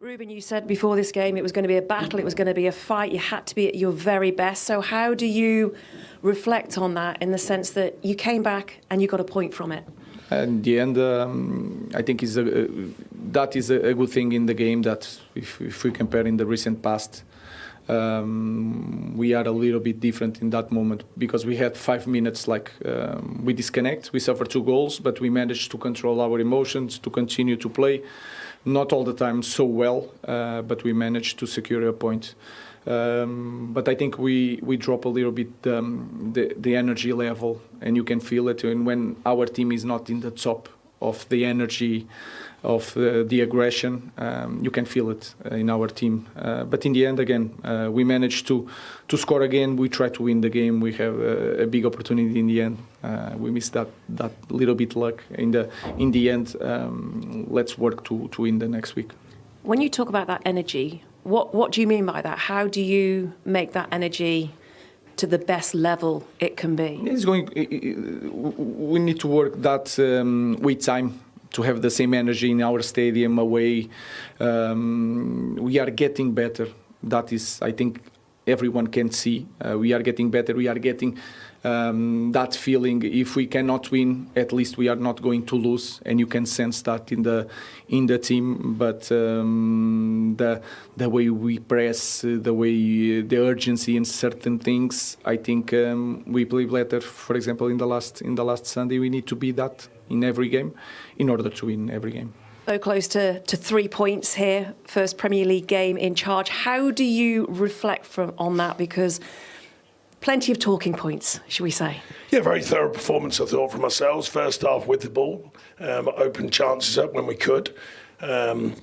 Ruben, you said before this game it was going to be a battle, it was going to be a fight, you had to be at your very best. So how do you reflect on that in the sense that you came back and you got a point from it? In the end, I think that is a good thing in the game, that if we compare in the recent past, we are a little bit different in that moment, because we had 5 minutes we disconnect, we suffer 2 goals, but we managed to control our emotions, to continue to play. Not all the time so well, but we managed to secure a point. But I think we drop a little bit the energy level, and you can feel it. And when our team is not in the top of the energy, of the aggression, you can feel it in our team. But in the end, again, we managed to score again. We try to win the game. We have a big opportunity in the end. We missed that little bit luck. In the end, let's work to win the next week. When you talk about that energy, what do you mean by that? How do you make that energy to the best level it can be? We need to work that with time, to have the same energy in our stadium away. We are getting better. That is, I think, everyone can see. We are getting better. We are getting that feeling. If we cannot win, at least we are not going to lose, and you can sense that in the team. But the way we press, the urgency in certain things, I think we play better. For example, in the last Sunday, we need to be that in every game in order to win every game. So close to 3 points here, first Premier League game in charge. How do you reflect on that? Because plenty of talking points, should we say? Yeah, very thorough performance, I thought, from ourselves. First half with the ball, opened chances up when we could. A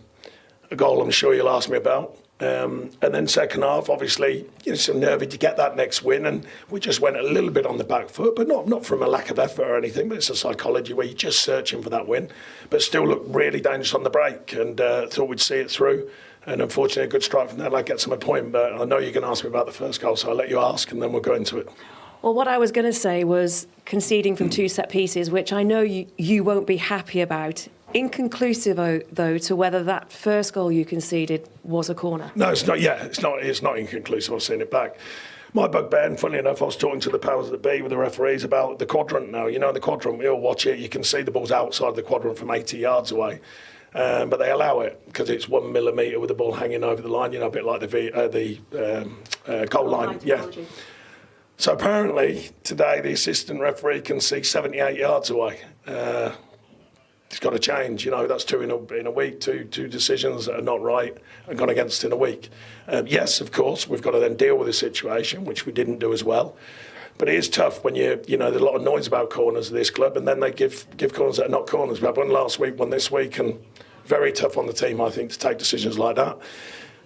goal I'm sure you'll ask me about. And then second half, obviously, so nervy to get that next win, and we just went a little bit on the back foot, but not from a lack of effort or anything, but it's a psychology where you're just searching for that win, but still looked really dangerous on the break, and thought we'd see it through. And unfortunately, a good strike from there, that gets them a point. But I know you're going to ask me about the first goal, so I'll let you ask, and then we'll go into it. Well, what I was going to say was conceding from 2 set pieces, which I know you won't be happy about. Inconclusive, though, to whether that first goal you conceded was a corner. No, it's not. Yeah, it's not inconclusive. I've seen it back. My bugbear, and funnily enough, I was talking to the powers that be with the referees about the quadrant now. You know, the quadrant, we all watch it. You can see the ball's outside the quadrant from 80 yards away. But they allow it because it's 1 millimetre with the ball hanging over the line, a bit like the goal line. Yeah. So apparently today the assistant referee can see 78 yards away. It's got to change. That's 2 in a week, two decisions that are not right and gone against in a week. Yes, of course, we've got to then deal with the situation, which we didn't do as well. But it is tough when there's a lot of noise about corners at this club, and then they give corners that are not corners. We had one last week, one this week, and very tough on the team, I think, to take decisions like that.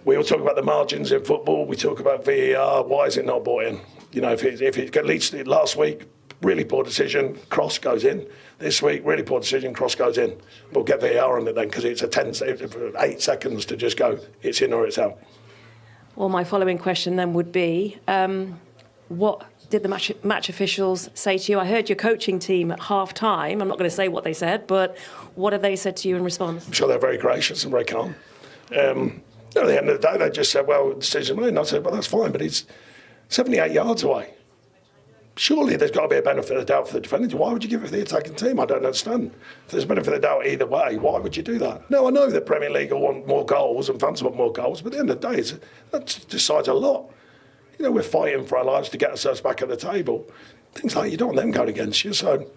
We all talk about the margins in football. We talk about VAR. Why is it not brought in? If it leads to last week, really poor decision, cross goes in. This week, really poor decision, cross goes in. We'll get VAR on it then, because it's 8 seconds to just go, it's in or it's out. Well, my following question then would be, what did the match officials say to you? I heard your coaching team at half-time. I'm not going to say what they said, but what have they said to you in response? I'm sure they're very gracious and very calm. At the end of the day, they just said, well, decision made. And I said, well, that's fine, but it's 78 yards away. Surely there's got to be a benefit of the doubt for the defenders. Why would you give it for the attacking team? I don't understand. If there's a benefit of the doubt either way, why would you do that? No, I know that Premier League will want more goals and fans want more goals, but at the end of the day, that decides a lot. We're fighting for our lives to get ourselves back at the table. Things like you don't want them going against you. So,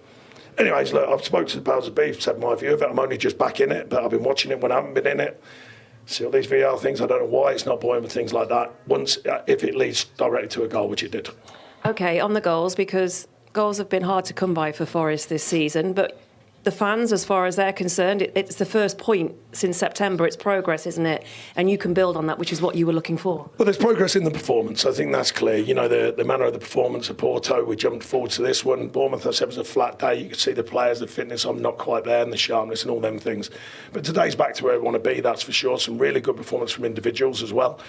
anyways, look, I've spoken to the powers that be, said my view of it. I'm only just back in it, but I've been watching it when I haven't been in it. See all these VR things. I don't know why it's not boiling with things like that. Once, if it leads directly to a goal, which it did. OK, on the goals, because goals have been hard to come by for Forest this season, but the fans, as far as they're concerned, it's the first point since September. It's progress, isn't it? And you can build on that, which is what you were looking for. Well, there's progress in the performance. I think that's clear. The manner of the performance at Porto, we jumped forward to this one. Bournemouth, I said, was a flat day. You could see the players, the fitness, I'm not quite there, and the sharpness and all them things. But today's back to where we want to be, that's for sure. Some really good performance from individuals as well.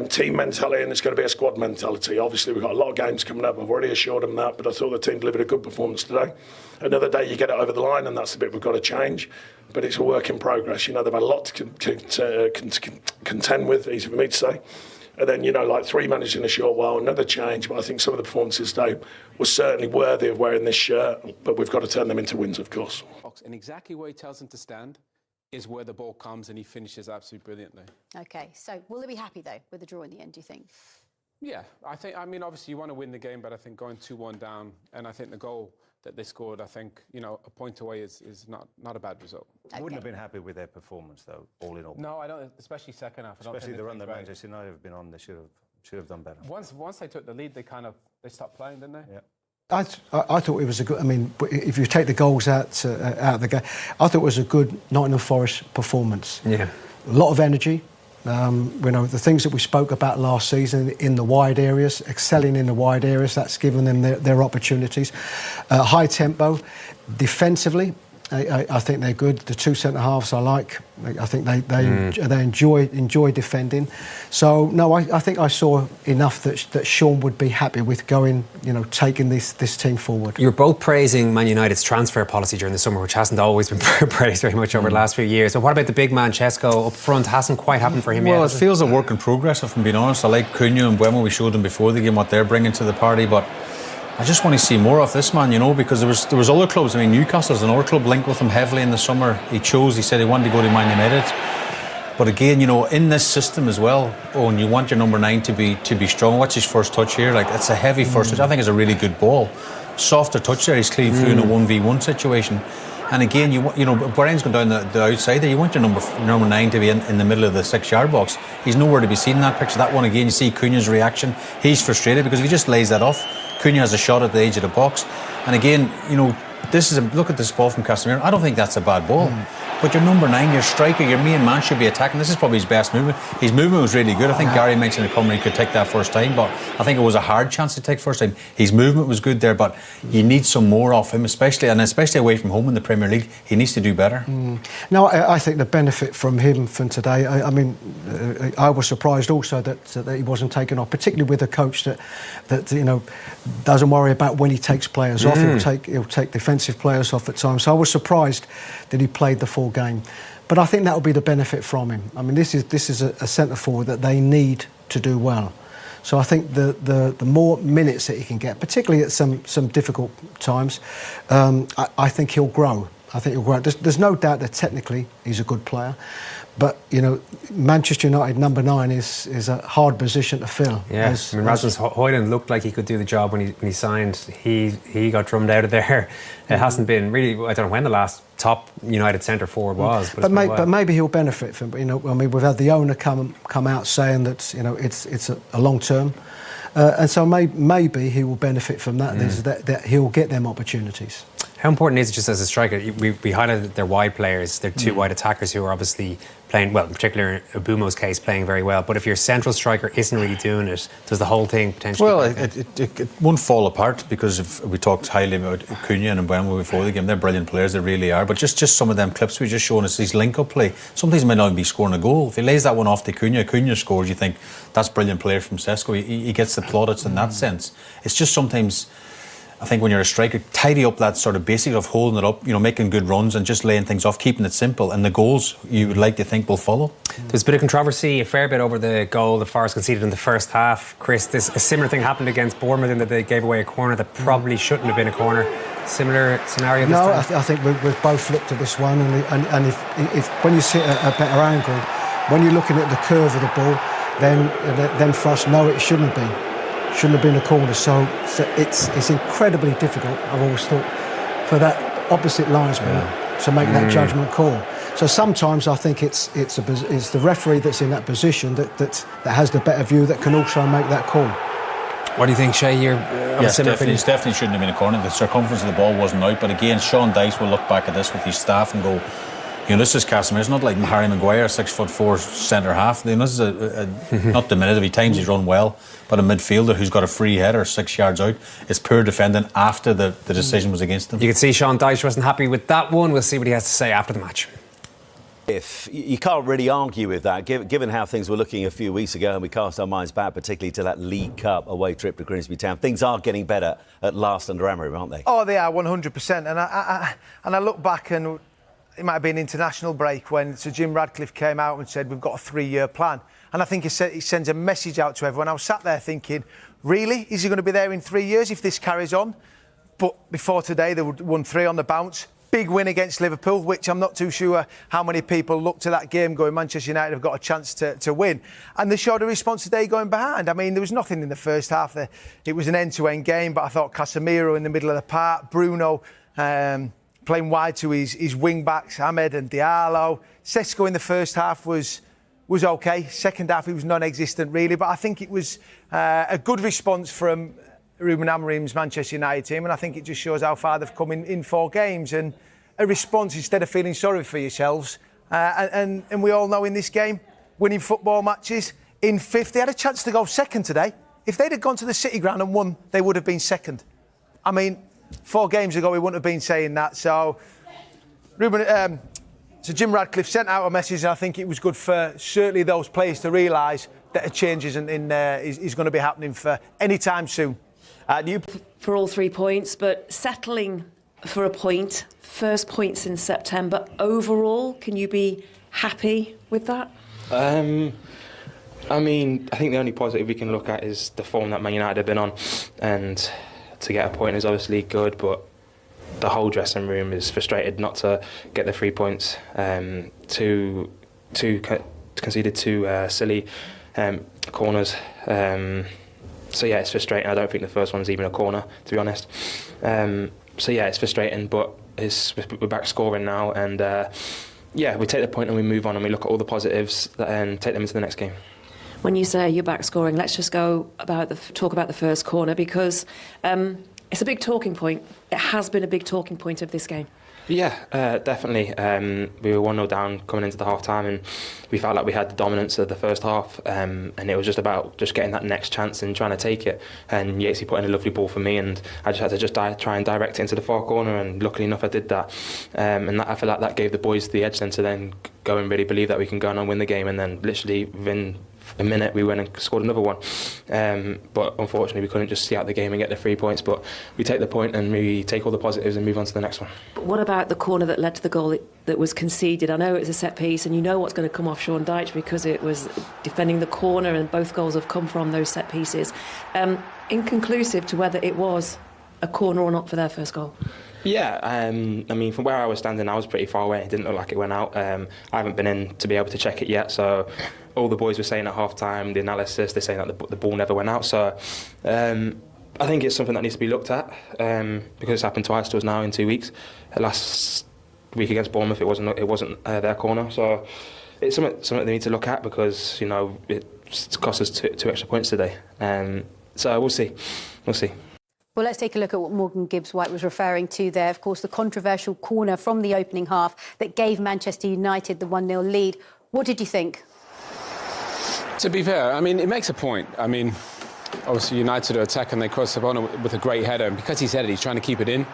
team mentality, and it's going to be a squad mentality. Obviously, we've got a lot of games coming up. I've already assured them that, but I thought the team delivered a good performance today. Another day you get it over the line, and that's the bit we've got to change. But it's a work in progress. You know, they've had a lot to contend with, easy for me to say. And then, you know, like 3 managers in a short while, another change. But I think some of the performances today were certainly worthy of wearing this shirt. But we've got to turn them into wins, of course. And exactly where he tells them to stand is where the ball comes, and he finishes absolutely brilliantly. OK, so will they be happy, though, with the draw in the end, do you think? Yeah, I mean, obviously you want to win the game, but I think going 2-1 down, and I think the goal that they scored, I think, you know, a point away is not a bad result. Okay. I wouldn't have been happy with their performance, though, all in all. No, I don't, especially second half. Especially the run the Manchester United have been on, they should have done better. Once they took the lead, they stopped playing, didn't they? Yeah. I thought it was a good. I mean, if you take the goals out of the game, I thought it was a good Nottingham Forest performance. Yeah, a lot of energy. You know, the things that we spoke about last season in the wide areas, excelling in the wide areas, that's given them their opportunities. High tempo, defensively, I think they're good. The two centre halves I like. I think they enjoy defending. So no, I think I saw enough that Sean would be happy with going, you know, taking this team forward. you're both praising Man United's transfer policy during the summer, which hasn't always been praised very much over the last few years. So what about the big man Chesko up front? Hasn't quite happened for him yet. Well, it feels a work in progress, if I'm being honest. I like Cunha and Buemo. We showed them before the game what they're bringing to the party, but I just want to see more of this man, you know, because there was other clubs. I mean, Newcastle's another club linked with him heavily in the summer. He said he wanted to go to Man United. But again, you know, in this system as well, and you want your number 9 to be strong. Watch his first touch here. Like, it's a heavy first touch. I think it's a really good ball. Softer touch there. He's clean through in a 1v1 situation. And again, you know, Brian's going down the outside there. You want your number 9 to be in the middle of the 6-yard box. He's nowhere to be seen in that picture. That one again, you see Cunha's reaction. He's frustrated because if he just lays that off, Cunha has a shot at the edge of the box. And again, you know, look at this ball from Casemiro. I don't think that's a bad ball. But your number 9, your striker, your main man should be attacking. This is probably his best movement. His movement was really good. I think Gary mentioned it coming, he could take that first time, but I think it was a hard chance to take first time. His movement was good there, but you need some more off him, especially away from home in the Premier League. He needs to do better. No, I think the benefit from him from today, I mean, I was surprised also that he wasn't taken off, particularly with a coach that you know, doesn't worry about when he takes players off. He'll take defensive players off at times. So I was surprised that he played the full game. But I think that will be the benefit from him. I mean, this is a centre forward that they need to do well. So I think the more minutes that he can get, particularly at some difficult times, I think he'll grow. There's no doubt that technically he's a good player. But, you know, Manchester United number 9 is a hard position to fill. Yeah, I mean, Rasmus Højlund looked like he could do the job when he signed. He got drummed out of there. It hasn't been really, I don't know when the last top United centre forward was. But maybe he'll benefit from, you know, I mean, we've had the owner come out saying that, you know, it's a long term. And so maybe he will benefit from that, that he'll get them opportunities. How important is it just as a striker? We highlighted their wide players, their two wide attackers who are obviously playing well, in particular in Abumo's case, playing very well. But if your central striker isn't really doing it, does the whole thing potentially... Well, it won't fall apart because if we talked highly about Cunha and Buemo before the game. They're brilliant players, they really are. But just some of them clips we've just shown us, his link-up play, sometimes he might not even be scoring a goal. If he lays that one off to Cunha scores, you think, that's brilliant player from Sesko. He gets the plaudits in that sense. It's just sometimes... I think when you're a striker, tidy up that sort of basic of holding it up, you know, making good runs and just laying things off, keeping it simple, and the goals you would like to think will follow. There's a bit of controversy, a fair bit over the goal that Forest conceded in the first half. Chris, a similar thing happened against Bournemouth in that they gave away a corner that probably shouldn't have been a corner. Similar scenario this time? No, I think we've both looked at this one, and if when you see a better angle, when you're looking at the curve of the ball, then for us, no, it shouldn't have been. Shouldn't have been a corner, so it's incredibly difficult, I've always thought, for that opposite linesman to make that judgment call. So sometimes I think it's the referee that's in that position that has the better view that can also make that call. What do you think, Shay? Yes, definitely shouldn't have been a corner. The circumference of the ball wasn't out, but again, Sean Dyche will look back at this with his staff and go, you know, this is Casemiro. It's not like Harry Maguire, 6'4" centre half. You know, this is not diminutive. At times he's run well, but a midfielder who's got a free header 6 yards out. It's poor defending after the decision was against him. You can see Sean Dyche wasn't happy with that one. We'll see what he has to say after the match. If you can't really argue with that, given how things were looking a few weeks ago, and we cast our minds back particularly to that League Cup away trip to Grimsby Town, things are getting better at last under Amorim, aren't they? Oh, they are 100%. And I look back, and it might have been international break when Sir Jim Radcliffe came out and said we've got a 3-year plan. And I think he sends a message out to everyone. I was sat there thinking, really, is he going to be there in 3 years if this carries on? But before today, they won 3 on the bounce. Big win against Liverpool, which I'm not too sure how many people looked to that game going, Manchester United have got a chance to win. And they showed a response today going behind. I mean, there was nothing in the first half. It was an end-to-end game, but I thought Casemiro in the middle of the park, Bruno playing wide to his wing-backs, Ahmed and Diallo. Sesko in the first half was OK. Second half, he was non-existent, really. But I think it was a good response from Ruben Amorim's Manchester United team, and I think it just shows how far they've come in 4 games, and a response instead of feeling sorry for yourselves. And we all know in this game, winning football matches in 5th, they had a chance to go second today. If they'd have gone to the City Ground and won, they would have been second. I mean, 4 games ago, we wouldn't have been saying that. So, so Jim Radcliffe sent out a message, and I think it was good for certainly those players to realise that a change is going to be happening for any time soon. For all 3 points, but settling for a point, first point since September. Overall, can you be happy with that? I mean, I think the only positive we can look at is the form that Man United have been on, and to get a point is obviously good, but the whole dressing room is frustrated not to get the 3 points. Conceded 2 silly corners. So yeah, it's frustrating. I don't think the first one's even a corner, to be honest. So yeah, it's frustrating, but we're back scoring now, and yeah, we take the point and we move on, and we look at all the positives and take them into the next game. When you say you're back scoring, let's just talk about the first corner, because it's a big talking point. It has been a big talking point of this game. Yeah, definitely. We were 1-0 down coming into the half-time, and we felt like we had the dominance of the first half, and it was just about getting that next chance and trying to take it. And Yatesy put in a lovely ball for me, and I just had to try and direct it into the far corner, and luckily enough I did that. I feel like that gave the boys the edge then to then go and really believe that we can go on and win the game, and then literally within a minute we went and scored another one, but unfortunately we couldn't just see out the game and get the 3 points. But we take the point and we take all the positives and move on to the next one. But what about the corner that led to the goal that was conceded? I know it was a set piece, and you know what's going to come off Sean Dyche because it was defending the corner, and both goals have come from those set pieces. Inconclusive to whether it was a corner or not for their first goal. Yeah, I mean, from where I was standing, I was pretty far away. It didn't look like it went out. I haven't been in to be able to check it yet, so all the boys were saying at half-time, the analysis, they're saying that the ball never went out. So I think it's something that needs to be looked at, because it's happened twice to us now in 2 weeks. Last week against Bournemouth, it wasn't their corner. So it's something they need to look at, because, you know, it cost us two extra points today. So we'll see. Well, let's take a look at what Morgan Gibbs-White was referring to there. Of course, the controversial corner from the opening half that gave Manchester United the 1-0 lead. What did you think? To be fair, I mean, it makes a point. I mean, obviously United are attacking, they cross the ball with a great header, and because he's headed, he's trying to keep it in.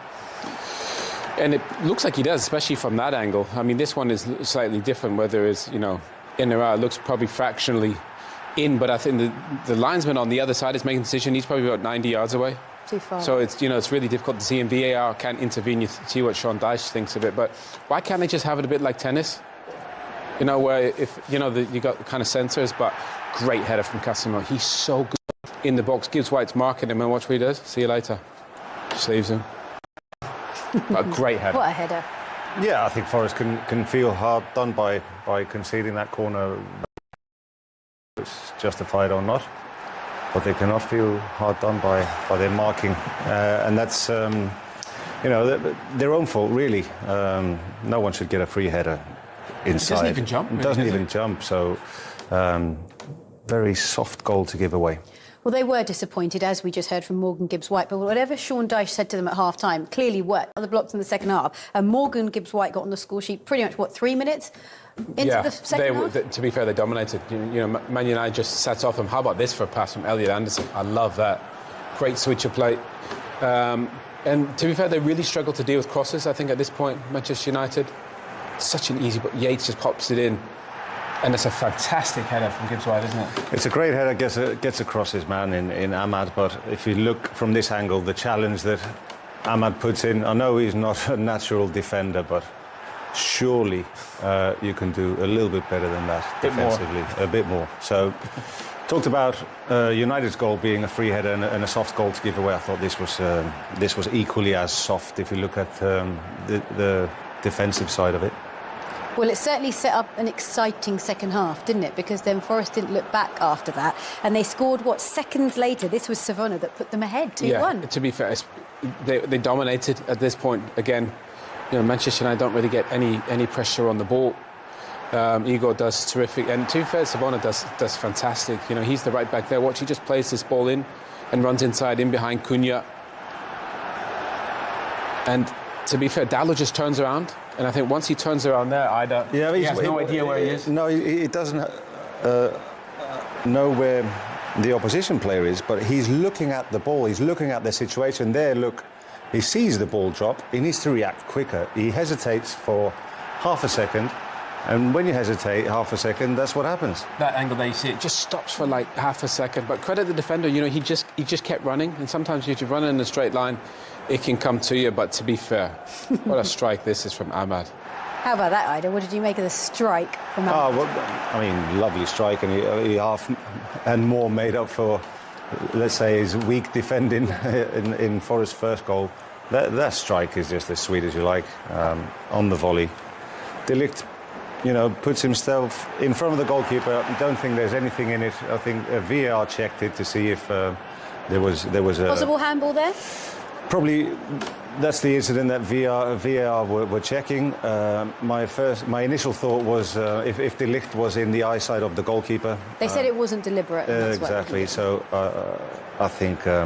And it looks like he does, especially from that angle. I mean, this one is slightly different, whether it's, you know, in or out. It looks probably fractionally in, but I think the linesman on the other side is making the decision. He's probably about 90 yards away. Too far. So it's, you know, it's really difficult to see, and VAR can't intervene. You see what Sean Dyche thinks of it, but why can't they just have it a bit like tennis? You know, where if you know you got kind of sensors, but great header from Casemiro. He's so good in the box. Gibbs-White's marking him, and watch what he does. See you later. Just leaves him. But a great header. What a header. Yeah, I think Forest can feel hard done by conceding that corner. It's justified or not. But they cannot feel hard done by their marking, and that's you know, their own fault really. No one should get a free header inside. It doesn't even jump. It doesn't even jump. So very soft goal to give away. Well, they were disappointed, as we just heard from Morgan Gibbs-White, but whatever Sean Dyche said to them at half-time clearly worked. Other blocks in the second half, and Morgan Gibbs-White got on the score sheet pretty much, 3 minutes into the second half? To be fair, they dominated. You know, Man United just sat off them. How about this for a pass from Elliot Anderson? I love that. Great switch of play. And to be fair, they really struggled to deal with crosses, I think, at this point, Manchester United. such an easy, but Yates just pops it in. And it's a fantastic header from Gibbs White, isn't it? It's a great header, gets across his man in Ahmad, but if you look from this angle, the challenge that Ahmad puts in, I know he's not a natural defender, but surely you can do a little bit better than that defensively. A bit more. So, talked about United's goal being a free header and a soft goal to give away. I thought this was equally as soft if you look at the defensive side of it. Well, it certainly set up an exciting second half, didn't it? Because then Forest didn't look back after that. And they scored, seconds later? This was Savona that put them ahead, 2-1. Yeah, to be fair, they dominated at this point. Again, Manchester United don't really get any pressure on the ball. Igor does terrific. And to be fair, Savona does fantastic. He's the right back there. Watch, he just plays this ball in and runs inside, in behind Cunha. And to be fair, Dallo just turns around. And I think once he turns around there, he has no idea where he is. No, he doesn't know where the opposition player is, but he's looking at the ball. He's looking at the situation there. Look, he sees the ball drop. He needs to react quicker. He hesitates for half a second. And when you hesitate half a second, that's what happens. That angle there, you see, it just stops for like half a second. But credit the defender, he just kept running. And sometimes if you run in a straight line, it can come to you. But to be fair, what a strike this is from Ahmad. How about that, Ida? What did you make of the strike from Ahmad? Oh, well, I mean, lovely strike. And he half and more made up for, let's say, his weak defending in Forest's first goal. That strike is just as sweet as you like, on the volley. De Ligt, puts himself in front of the goalkeeper. I don't think there's anything in it. I think VAR checked it to see if there was a possible handball there. Probably that's the incident that VAR were checking. My initial thought was if De Ligt was in the eyesight of the goalkeeper. They said it wasn't deliberate. Exactly. So I think a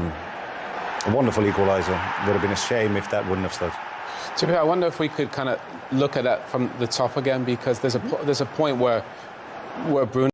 wonderful equaliser. Would have been a shame if that wouldn't have stood. To be fair, I wonder if we could kind of look at that from the top again, because there's a point where Bruno